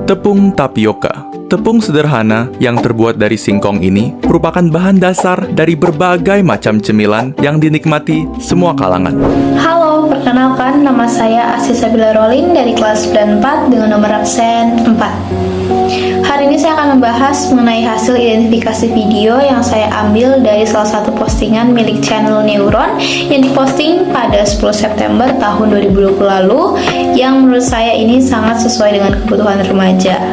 Tepung tapioka. Tepung sederhana yang terbuat dari singkong ini merupakan bahan dasar dari berbagai macam cemilan yang dinikmati semua kalangan. Halo, perkenalkan nama saya Asy Sabila Rolin dari kelas 94 dengan nomor absen 4. Hari ini saya akan membahas mengenai hasil identifikasi video yang saya ambil dari salah satu postingan milik channel Neuron yang diposting pada 10 September tahun 2020 lalu, yang menurut saya ini sangat sesuai dengan kebutuhan remaja.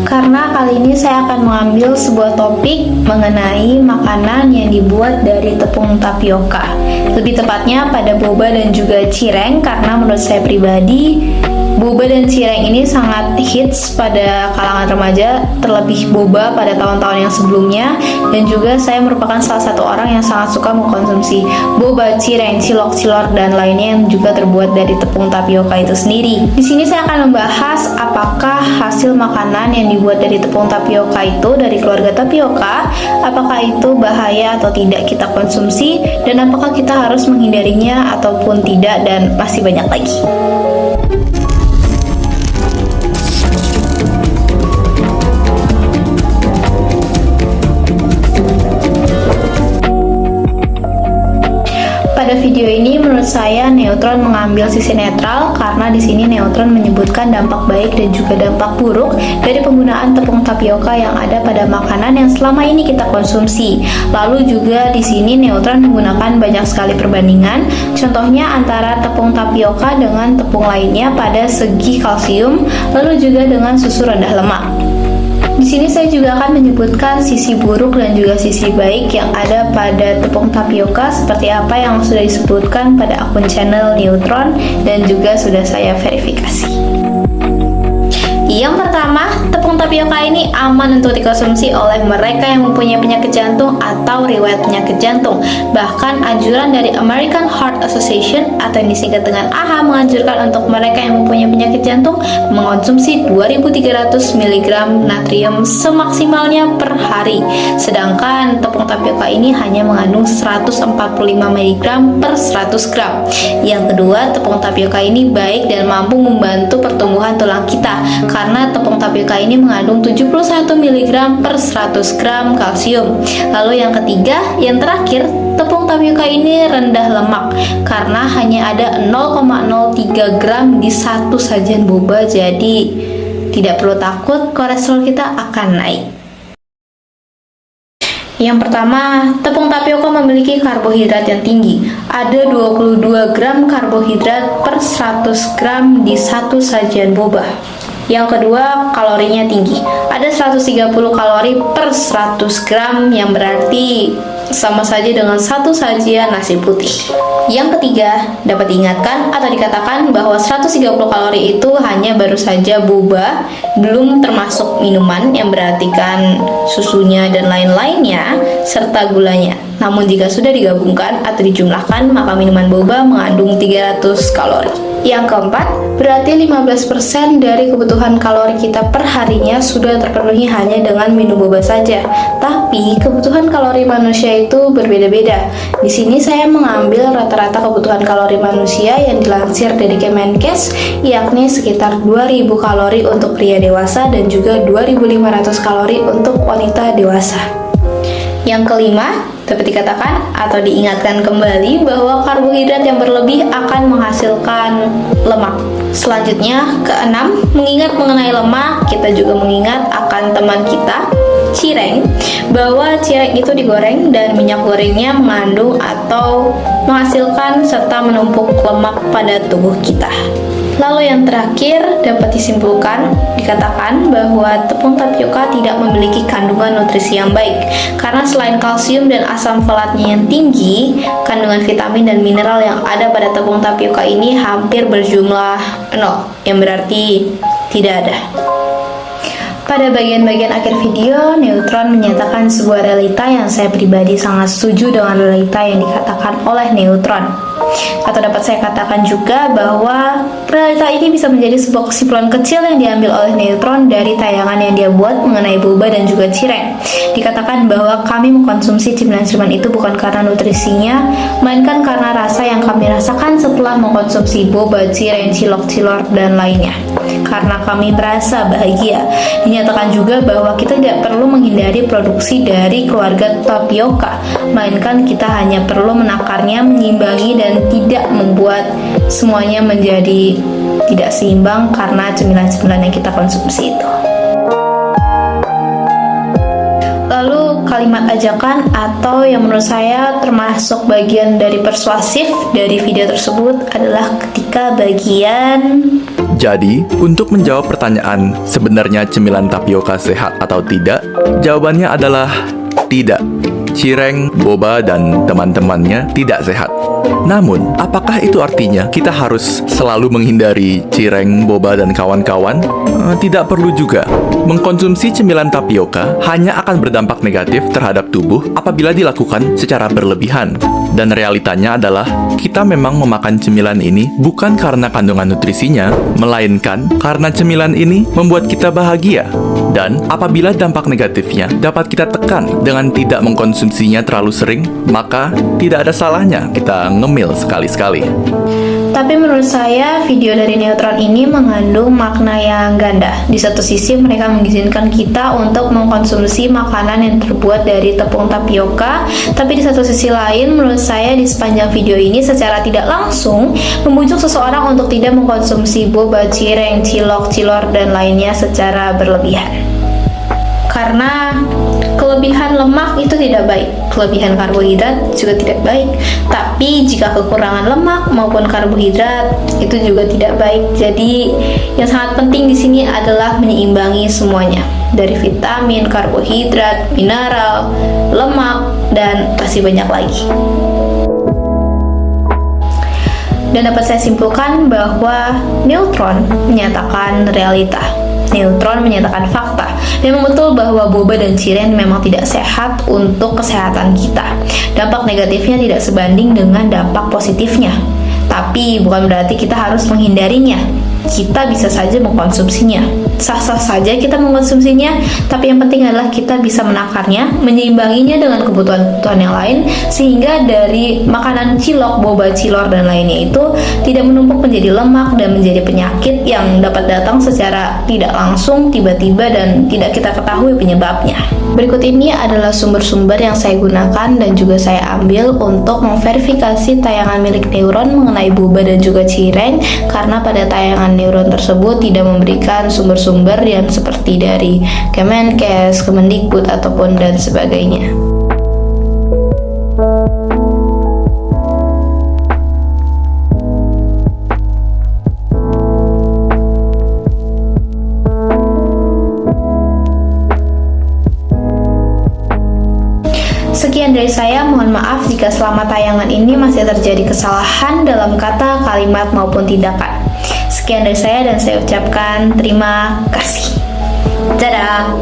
Karena kali ini saya akan mengambil sebuah topik mengenai makanan yang dibuat dari tepung tapioka. Lebih tepatnya pada boba dan juga cireng, karena menurut saya pribadi boba dan cireng ini sangat hits pada kalangan remaja, terlebih boba pada tahun-tahun yang sebelumnya. Dan juga saya merupakan salah satu orang yang sangat suka mengkonsumsi boba, cireng, cilok, cilor, dan lainnya yang juga terbuat dari tepung tapioka itu sendiri. Di sini saya akan membahas apakah hasil makanan yang dibuat dari tepung tapioka itu dari keluarga tapioka, apakah itu bahaya atau tidak kita konsumsi, dan apakah kita harus menghindarinya ataupun tidak, dan masih banyak lagi. Pada video ini menurut saya Neutron mengambil sisi netral, karena di sini Neutron menyebutkan dampak baik dan juga dampak buruk dari penggunaan tepung tapioka yang ada pada makanan yang selama ini kita konsumsi. Lalu juga di sini Neutron menggunakan banyak sekali perbandingan, contohnya antara tepung tapioka dengan tepung lainnya pada segi kalsium, lalu juga dengan susu rendah lemak. Di sini saya juga akan menyebutkan sisi buruk dan juga sisi baik yang ada pada tepung tapioka, seperti apa yang sudah disebutkan pada akun channel Neutron dan juga sudah saya verifikasi. Yang pertama, tepung tapioka ini aman untuk dikonsumsi oleh mereka yang mempunyai penyakit jantung atau riwayat penyakit jantung. Bahkan anjuran dari American Heart Association atau yang disingkat dengan AHA menganjurkan untuk mereka yang mempunyai penyakit jantung mengonsumsi 2300 mg natrium semaksimalnya per hari. Sedangkan tepung tapioka ini hanya mengandung 145 mg per 100 gram. Yang kedua, tepung tapioka ini baik dan mampu membantu pertumbuhan tulang kita, karena tepung tapioka ini mengandung 71 mg per 100 gram kalsium. Lalu yang ketiga, yang terakhir, tepung tapioka ini rendah lemak karena hanya ada 0,03 gram di satu sajian boba, jadi tidak perlu takut kolesterol kita akan naik. Yang pertama, tepung tapioka memiliki karbohidrat yang tinggi. Ada 22 gram karbohidrat per 100 gram di satu sajian boba. Yang kedua, kalorinya tinggi. Ada 130 kalori per 100 gram, yang berarti sama saja dengan satu sajian nasi putih. Yang ketiga, dapat diingatkan atau dikatakan bahwa 130 kalori itu hanya baru saja boba, belum termasuk minuman yang berartikan susunya dan lain-lainnya, serta gulanya. Namun jika sudah digabungkan atau dijumlahkan, maka minuman boba mengandung 300 kalori. Yang keempat, berarti 15% dari kebutuhan kalori kita per harinya sudah terpenuhi hanya dengan minum boba saja. Tapi kebutuhan kalori manusia itu berbeda-beda. Di sini saya mengambil rata-rata kebutuhan kalori manusia yang dilansir dari Kemenkes, yakni sekitar 2000 kalori untuk pria dewasa dan juga 2500 kalori untuk wanita dewasa. Yang kelima, dapat dikatakan atau diingatkan kembali bahwa karbohidrat yang berlebih akan menghasilkan lemak. Selanjutnya, keenam, mengingat mengenai lemak, kita juga mengingat akan teman kita, cireng, bahwa cireng itu digoreng dan minyak gorengnya mengandung atau menghasilkan serta menumpuk lemak pada tubuh kita. Lalu yang terakhir, dapat disimpulkan, dikatakan bahwa tepung tapioka tidak memiliki kandungan nutrisi yang baik, karena selain kalsium dan asam folatnya yang tinggi, kandungan vitamin dan mineral yang ada pada tepung tapioka ini hampir berjumlah 0, yang berarti tidak ada. Pada bagian-bagian akhir video, Neutron menyatakan sebuah realita yang saya pribadi sangat setuju dengan realita yang dikatakan oleh Neutron. Atau dapat saya katakan juga bahwa realita ini bisa menjadi sebuah kesimpulan kecil yang diambil oleh Neutron dari tayangan yang dia buat mengenai boba dan juga cireng. Dikatakan bahwa kami mengkonsumsi cemilan-cemilan itu bukan karena nutrisinya, melainkan karena rasa yang kami rasakan setelah mengkonsumsi boba, cireng, cilok, cilor, dan lainnya. Karena kami merasa bahagia. Dinyatakan juga bahwa kita tidak perlu menghindari produksi dari keluarga tapioka, melainkan kita hanya perlu menakarnya, menyimbangi, dan tidak membuat semuanya menjadi tidak seimbang karena cemilan-cemilan yang kita konsumsi itu. Lalu kalimat ajakan atau yang menurut saya termasuk bagian dari persuasif dari video tersebut adalah ketika bagian Jadi, untuk menjawab pertanyaan sebenarnya cemilan tapioka sehat atau tidak, jawabannya adalah tidak. Cireng, boba, dan teman-temannya tidak sehat. Namun, apakah itu artinya kita harus selalu menghindari cireng, boba, dan kawan-kawan? Tidak perlu juga. Mengkonsumsi cemilan tapioka hanya akan berdampak negatif terhadap tubuh apabila dilakukan secara berlebihan. Dan realitanya adalah kita memang memakan cemilan ini bukan karena kandungan nutrisinya, melainkan karena cemilan ini membuat kita bahagia. Dan apabila dampak negatifnya dapat kita tekan dengan tidak mengkonsumsinya terlalu sering, maka tidak ada salahnya kita ngemil sekali-sekali. Tapi menurut saya video dari Neutron ini mengandung makna yang ganda. Di satu sisi mereka mengizinkan kita untuk mengkonsumsi makanan yang terbuat dari tepung tapioka, tapi di satu sisi lain menurut saya di sepanjang video ini secara tidak langsung membujuk seseorang untuk tidak mengkonsumsi boba, cireng, cilok, cilor, dan lainnya secara berlebihan. Karena kelebihan lemak itu tidak baik, kelebihan karbohidrat juga tidak baik. Tapi jika kekurangan lemak maupun karbohidrat itu juga tidak baik. Jadi yang sangat penting di sini adalah menyeimbangi semuanya, dari vitamin, karbohidrat, mineral, lemak, dan masih banyak lagi. Dan dapat saya simpulkan bahwa Neutron menyatakan realita. Neutron menyatakan fakta. Memang betul bahwa boba dan cireng memang tidak sehat untuk kesehatan kita. Dampak negatifnya tidak sebanding dengan dampak positifnya. Tapi bukan berarti kita harus menghindarinya. Kita bisa saja mengkonsumsinya. Sah-sah saja kita mengkonsumsinya, tapi yang penting adalah kita bisa menakarnya, menyeimbanginya dengan kebutuhan-kebutuhan yang lain, sehingga dari makanan cilok, boba, cilor, dan lainnya itu tidak menumpuk menjadi lemak dan menjadi penyakit yang dapat datang secara tidak langsung, tiba-tiba, dan tidak kita ketahui penyebabnya. Berikut ini adalah sumber-sumber yang saya gunakan dan juga saya ambil untuk memverifikasi tayangan milik Neutron mengenai boba dan juga cireng, karena pada tayangan Neutron tersebut tidak memberikan sumber-sumber yang seperti dari Kemenkes, Kemendikbud, ataupun dan sebagainya. Sekian dari saya, mohon maaf jika selama tayangan ini masih terjadi kesalahan dalam kata, kalimat, maupun tindakan. Sekian dari saya dan saya ucapkan terima kasih. Dadah!